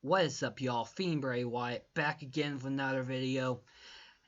What is up, y'all? Fiend Bray Wyatt back again with another video.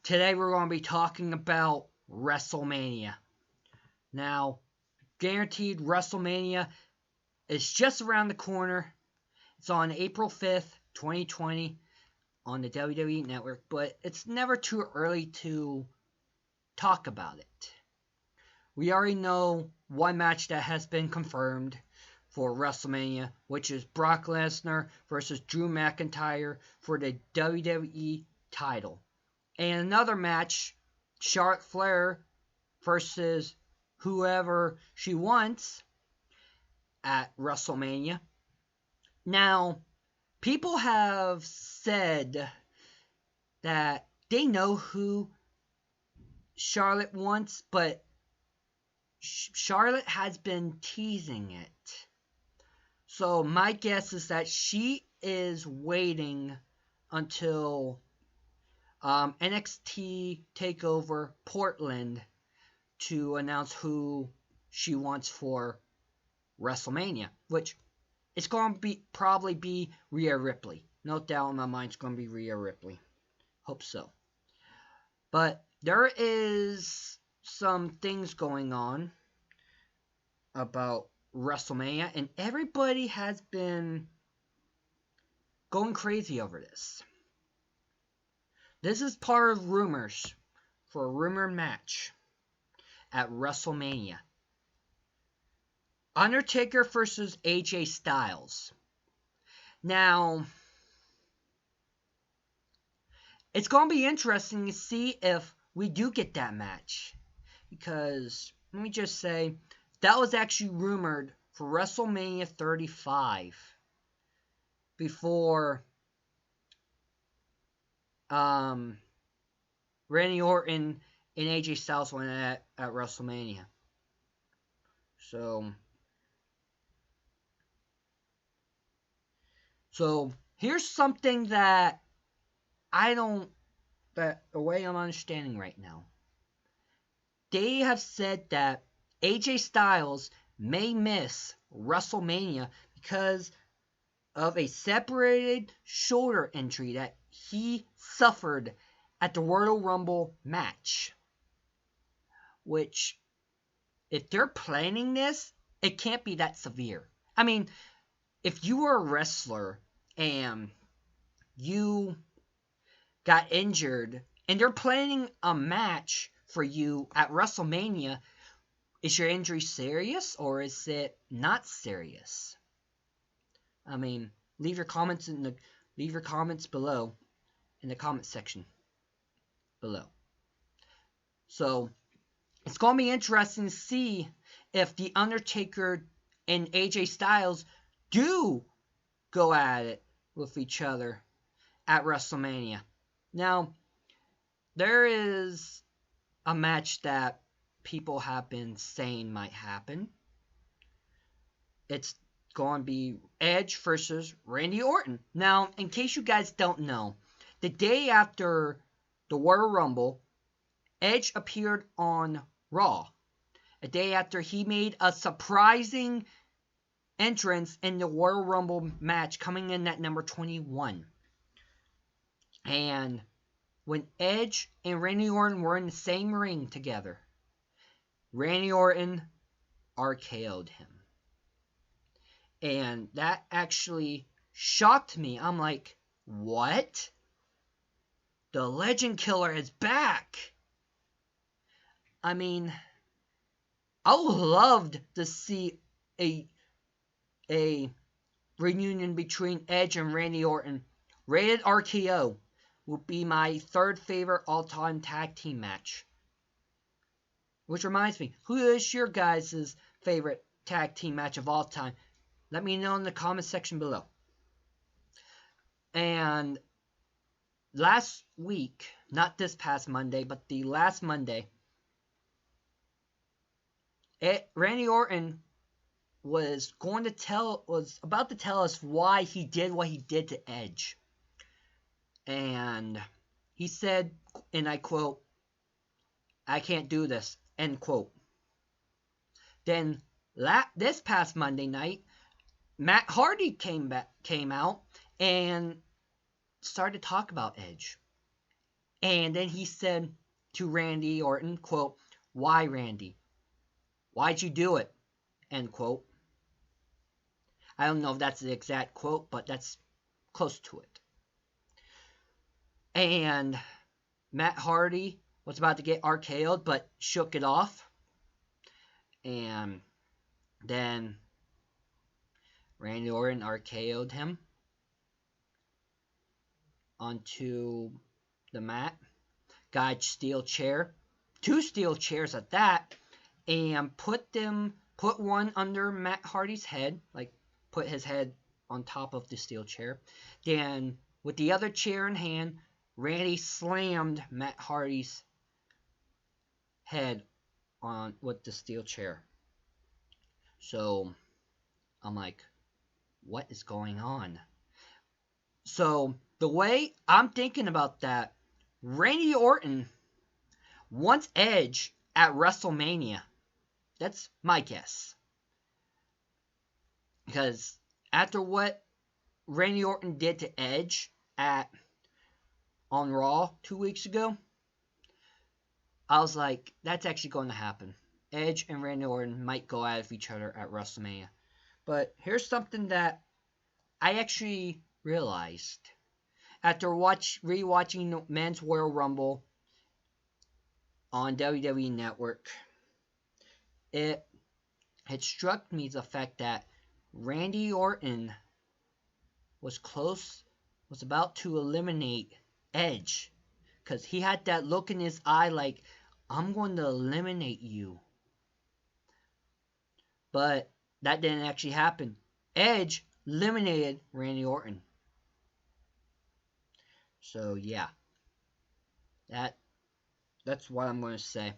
Today we're going to be talking about Wrestlemania. Now, guaranteed WrestleMania is just around the corner. It's on April 5th, 2020 on the WWE Network, but it's never too early to talk about it. We already know one match that has been confirmed for WrestleMania, which is Brock Lesnar versus Drew McIntyre for the WWE title. And another match, Charlotte Flair versus whoever she wants at WrestleMania. Now, people have said that they know who Charlotte wants, but Charlotte has been teasing it. So my guess is that she is waiting until NXT TakeOver Portland to announce who she wants for WrestleMania, which it's going to probably be Rhea Ripley. No doubt in my mind it's going to be Rhea Ripley. Hope so. But there is some things going on about WrestleMania, and everybody has been going crazy over this. This is part of rumors for a rumored match at WrestleMania. Undertaker versus AJ Styles. Now, it's going to be interesting to see if we do get that match, because let me just say, that was actually rumored for WrestleMania 35 before Randy Orton and AJ Styles went at WrestleMania. So here's something that the way I'm understanding right now. They have said that AJ Styles may miss WrestleMania because of a separated shoulder injury that he suffered at the Royal Rumble match. Which, if they're planning this, it can't be that severe. I mean, if you were a wrestler and you got injured and they're planning a match for you at WrestleMania, is your injury serious or is it not serious? I mean, leave your comments below in the comment section below. So it's going to be interesting to see if The Undertaker and AJ Styles do go at it with each other at WrestleMania. Now, there is a match that people have been saying might happen. It's going to be Edge versus Randy Orton. Now, in case you guys don't know, the day after the Royal Rumble, Edge appeared on Raw. A day after he made a surprising entrance in the Royal Rumble match, coming in at number 21. And when Edge and Randy Orton were in the same ring together, Randy Orton RKO'd him. And that actually shocked me. I'm like, what? The Legend Killer is back. I mean, I would love to see a reunion between Edge and Randy Orton. Rated RKO will be my third favorite all-time tag team match. Which reminds me, who is your guys' favorite tag team match of all time? Let me know in the comment section below. And last week, not this past Monday, but the last Monday, Randy Orton was about to tell us why he did what he did to Edge. And he said, and I quote, "I can't do this," end quote. Then this past Monday night, Matt Hardy came out and started to talk about Edge. And then he said to Randy Orton, quote, "Why, Randy? Why'd you do it?" End quote. I don't know if that's the exact quote, but that's close to it. And Matt Hardy was about to get RKO'd, but shook it off. And then Randy Orton RKO'd him onto the mat. Got a steel chair, 2 steel chairs at that, and put one under Matt Hardy's head, like put his head on top of the steel chair. Then with the other chair in hand, Randy slammed Matt Hardy's head on with the steel chair. So I'm like, what is going on? So the way I'm thinking about that, Randy Orton wants Edge at WrestleMania. That's my guess. Because after what Randy Orton did to Edge on Raw 2 weeks ago, I was like, that's actually going to happen. Edge and Randy Orton might go out of each other at WrestleMania. But here's something that I actually realized after rewatching the Men's Royal Rumble on WWE Network. It struck me the fact that Randy Orton was about to eliminate Edge, because he had that look in his eye like, I'm going to eliminate you. But that didn't actually happen. Edge eliminated Randy Orton. So yeah, that's what I'm going to say.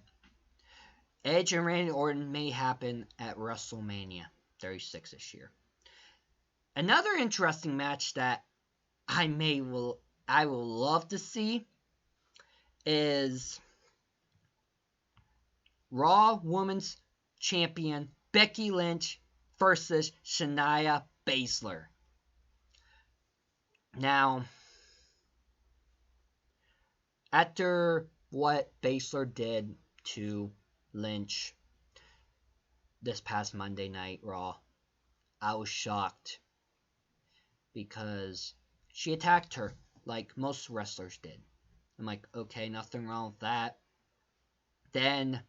Edge and Randy Orton may happen at WrestleMania 36 this year. Another interesting match that I will love to see is Raw Women's Champion Becky Lynch versus Shayna Baszler. Now, after what Baszler did to Lynch this past Monday Night Raw, I was shocked because she attacked her like most wrestlers did. I'm like, okay, nothing wrong with that. Then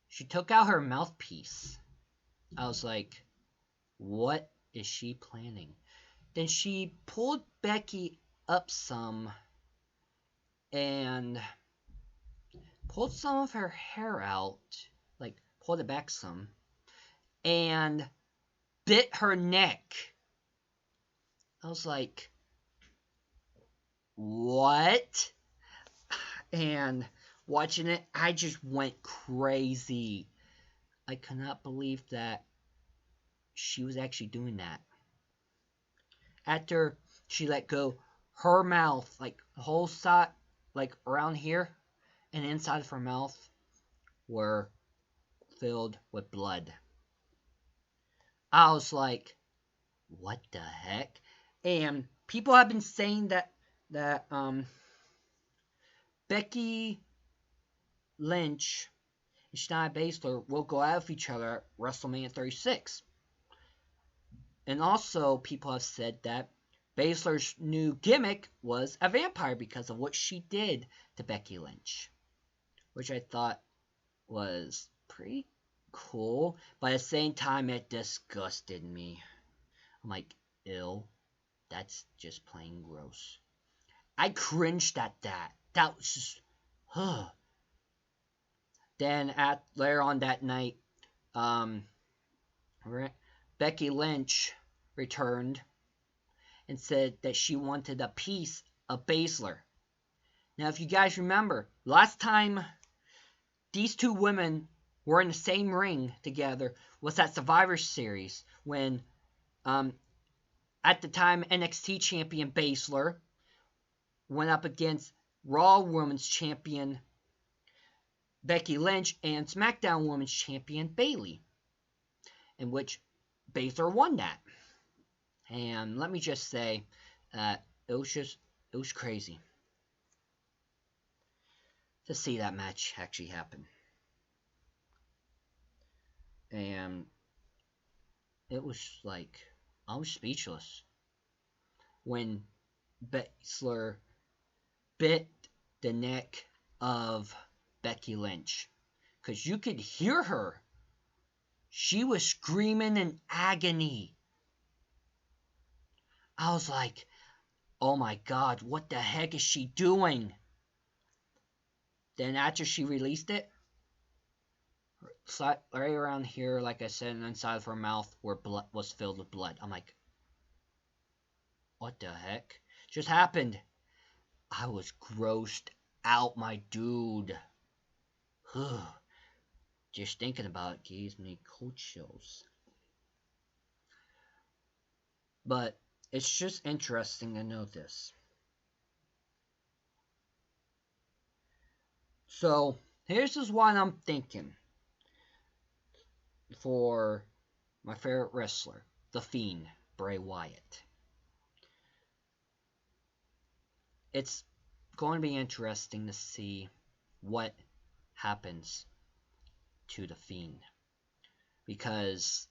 she took out her mouthpiece. I was like, what is she planning? Then she pulled Becky up some and pulled some of her hair out, like pulled it back some, and bit her neck. I was like, what? And watching it, I just went crazy. I could not believe that she was actually doing that. After she let go, her mouth, like the whole side, like around here and inside of her mouth, were filled with blood. I was like, what the heck? And people have been saying that Becky Lynch and Shayna Baszler will go out of each other at WrestleMania 36. And also, people have said that Baszler's new gimmick was a vampire because of what she did to Becky Lynch, which I thought was pretty cool, but at the same time, it disgusted me. I'm like, ew, that's just plain gross. I cringed at that. That was just, Then later on that night, Becky Lynch returned and said that she wanted a piece of Baszler. Now, if you guys remember, last time these two women were in the same ring together was at Survivor Series when, at the time, NXT champion Baszler went up against Raw Women's champion Becky Lynch and SmackDown Women's champion Bayley, in which Baszler won that. And let me just say, It was crazy to see that match actually happen. And it was like, I was speechless when Baszler bit the neck of Becky Lynch. Because you could hear her. She was screaming in agony. I was like, oh my God, what the heck is she doing? Then after she released it, right around here, like I said, inside of her mouth was filled with blood. I'm like, what the heck just happened? I was grossed out, my dude. Just thinking about it gives me cold chills. But it's just interesting to know this. So here's just what I'm thinking for my favorite wrestler, The Fiend, Bray Wyatt. It's going to be interesting to see what happens to The Fiend. Because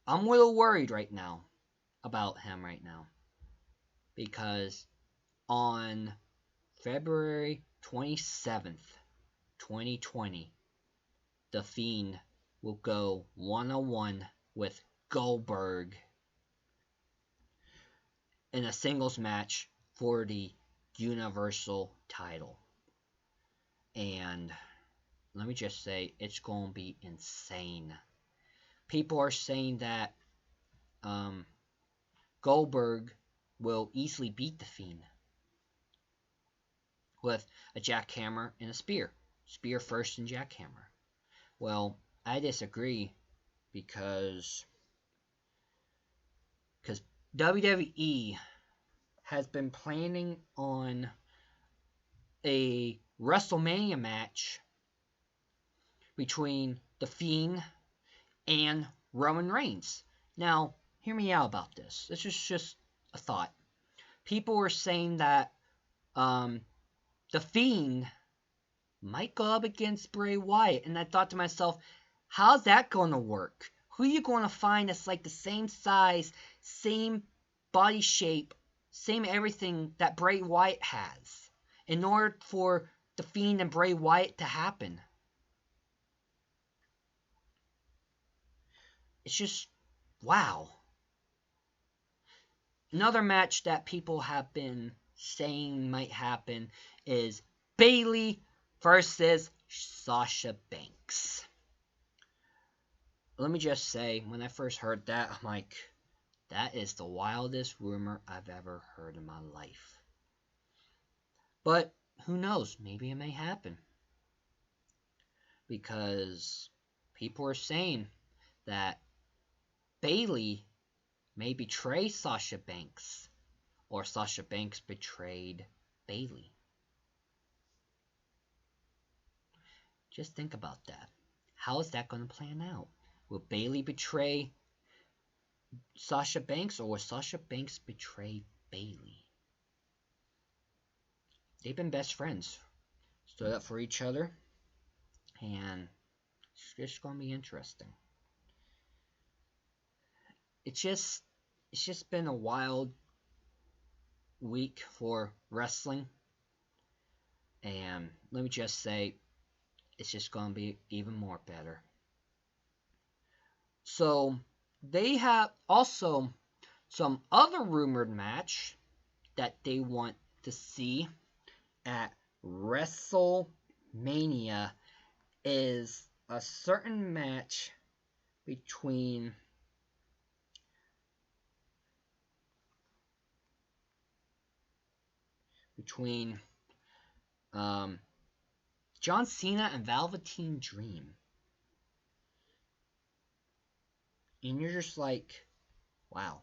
I'm a little worried right now about him right now. Because on February 27th, 2020, The Fiend will go one-on-one with Goldberg in a singles match for the Universal title. And let me just say, it's going to be insane. People are saying that Goldberg will easily beat The Fiend with a jackhammer and a spear. Spear first and jackhammer. Well, I disagree because WWE has been planning on a Wrestlemania match between The Fiend and Roman Reigns. Now, hear me out about this. This is just a thought. People were saying that The Fiend might go up against Bray Wyatt, and I thought to myself, how's that going to work? Who are you going to find that's like the same size, same body shape, same everything that Bray Wyatt has in order for The Fiend and Bray Wyatt to happen? It's just, wow. Another match that people have been saying might happen is Bayley versus Sasha Banks. Let me just say, when I first heard that, I'm like, that is the wildest rumor I've ever heard in my life. But who knows? Maybe it may happen. Because people are saying that Bayley may betray Sasha Banks, or Sasha Banks betrayed Bayley. Just think about that. How is that going to plan out? Will Bayley betray Sasha Banks, or will Sasha Banks betray Bayley? They've been best friends, stood up for each other, and it's just going to be interesting. It's just been a wild week for wrestling, and let me just say, it's just going to be even more better. So, they have also some other rumored match that they want to see at Wrestlemania is a certain match between John Cena and Velveteen Dream. And you're just like, wow.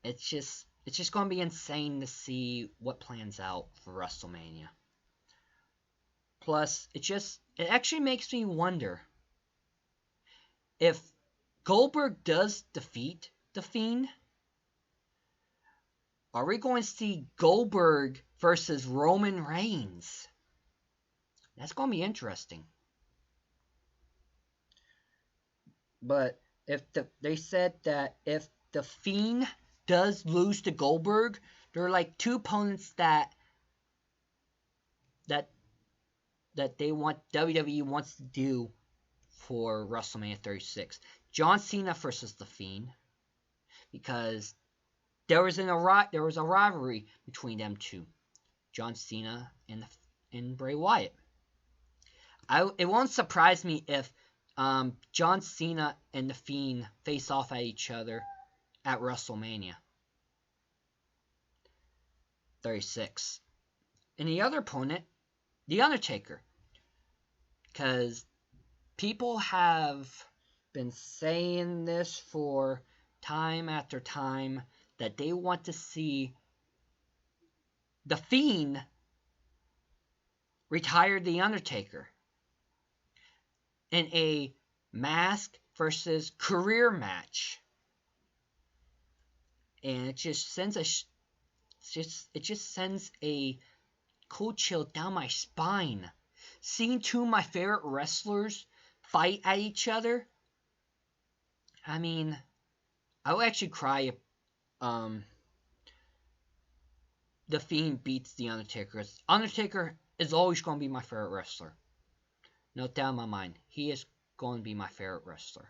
It's just going to be insane to see what plans out for WrestleMania. Plus, it actually makes me wonder, if Goldberg does defeat The Fiend, are we going to see Goldberg versus Roman Reigns? That's going to be interesting. But they said that if The Fiend does lose to Goldberg, there are like two opponents that they want, WWE wants to do for WrestleMania 36. John Cena versus The Fiend, because there was a rivalry between them two, John Cena and Bray Wyatt. It won't surprise me if John Cena and The Fiend face off at each other at WrestleMania 36. And the other opponent, The Undertaker, because people have been saying this for time after time that they want to see The Fiend retire The Undertaker in a mask versus career match. And it just sends a cold chill down my spine. Seeing two of my favorite wrestlers fight at each other. I mean, I would actually cry if The Fiend beats The Undertaker. Undertaker is always going to be my favorite wrestler. No doubt in my mind. He is going to be my favorite wrestler.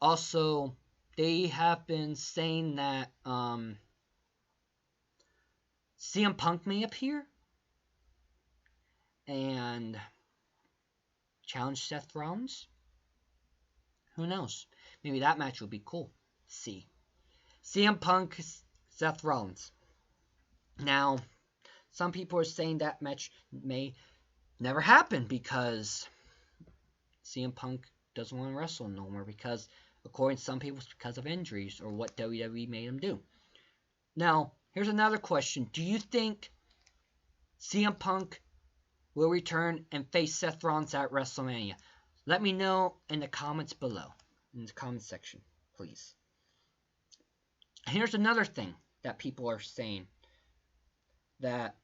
Also, they have been saying that CM Punk may appear and challenge Seth Rollins. Who knows? Maybe that match would be cool. See. CM Punk, Seth Rollins. Now, some people are saying that match may never happen because CM Punk doesn't want to wrestle no more, because according to some people it's because of injuries or what WWE made him do. Now, here's another question. Do you think CM Punk will return and face Seth Rollins at WrestleMania? Let me know in the comments below. In the comment section, please. Here's another thing that people are saying. That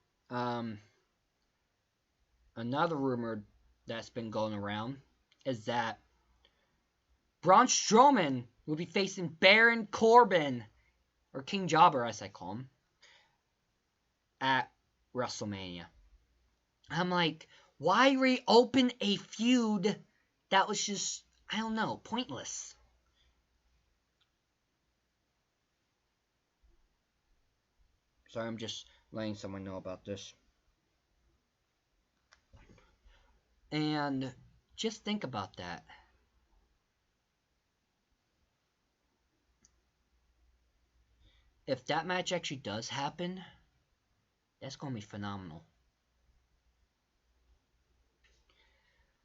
another rumor that's been going around is that Braun Strowman will be facing Baron Corbin, or King Jobber as I call him, at WrestleMania. I'm like, why reopen a feud that was just, I don't know, pointless? Sorry, I'm just letting someone know about this. And just think about that. If that match actually does happen, that's going to be phenomenal.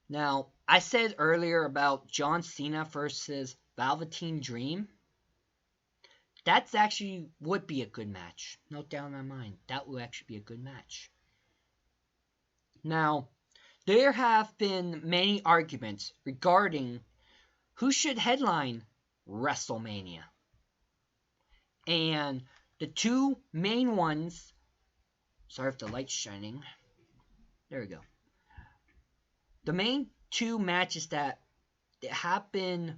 Now, I said earlier about John Cena versus Velveteen Dream. That's actually would be a good match. No doubt in my mind. That would actually be a good match. Now, there have been many arguments regarding who should headline WrestleMania. And the two main ones, sorry if the light's shining. There we go. The main two matches that have been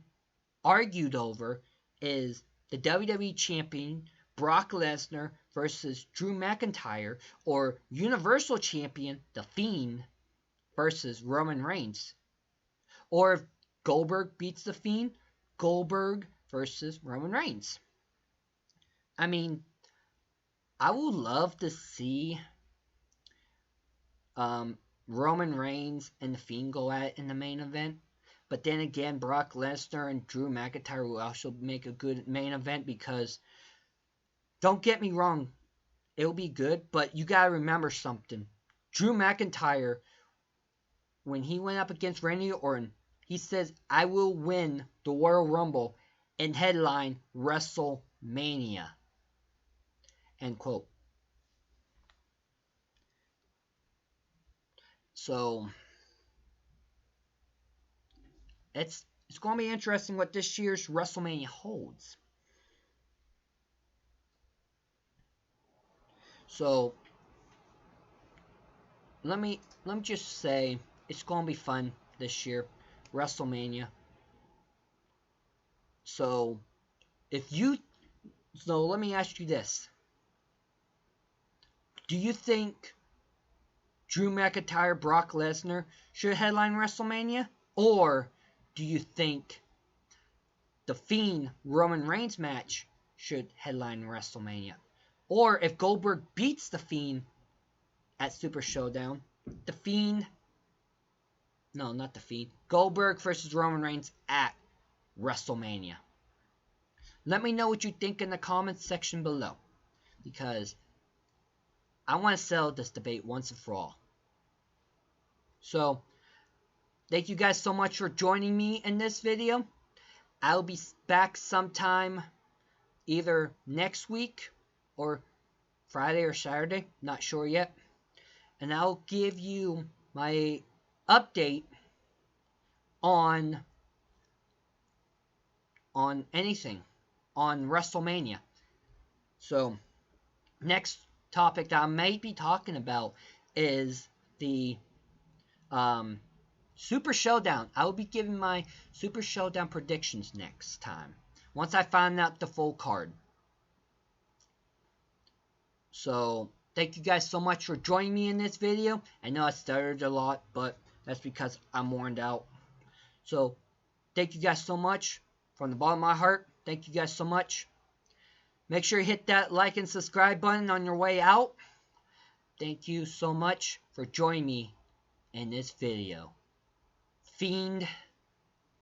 argued over is the WWE Champion Brock Lesnar versus Drew McIntyre, or Universal Champion The Fiend versus Roman Reigns. Or if Goldberg beats The Fiend, Goldberg versus Roman Reigns. I mean, I would love to see Roman Reigns and The Fiend go at it in the main event. But then again, Brock Lesnar and Drew McIntyre will also make a good main event, because, don't get me wrong, it'll be good, but you gotta remember something. Drew McIntyre, when he went up against Randy Orton, he says, I will win the Royal Rumble and headline WrestleMania. End quote. So, it's going to be interesting what this year's WrestleMania holds. So let me just say it's going to be fun this year, WrestleMania. So let me ask you this: do you think Drew McIntyre, Brock Lesnar should headline WrestleMania, or do you think the Fiend Roman Reigns match should headline WrestleMania? Or if Goldberg beats the Fiend at Super Showdown, the Fiend, no, not the Fiend, Goldberg versus Roman Reigns at WrestleMania. Let me know what you think in the comments section below, because I want to settle this debate once and for all. So, thank you guys so much for joining me in this video. I'll be back sometime either next week or Friday or Saturday, not sure yet. And I'll give you my update on anything on WrestleMania. So, next topic that I may be talking about is the Super Showdown. I will be giving my Super Showdown predictions next time, once I find out the full card. So, thank you guys so much for joining me in this video. I know I stuttered a lot, but that's because I'm worn out. So, thank you guys so much. From the bottom of my heart, thank you guys so much. Make sure you hit that like and subscribe button on your way out. Thank you so much for joining me in this video. Fiend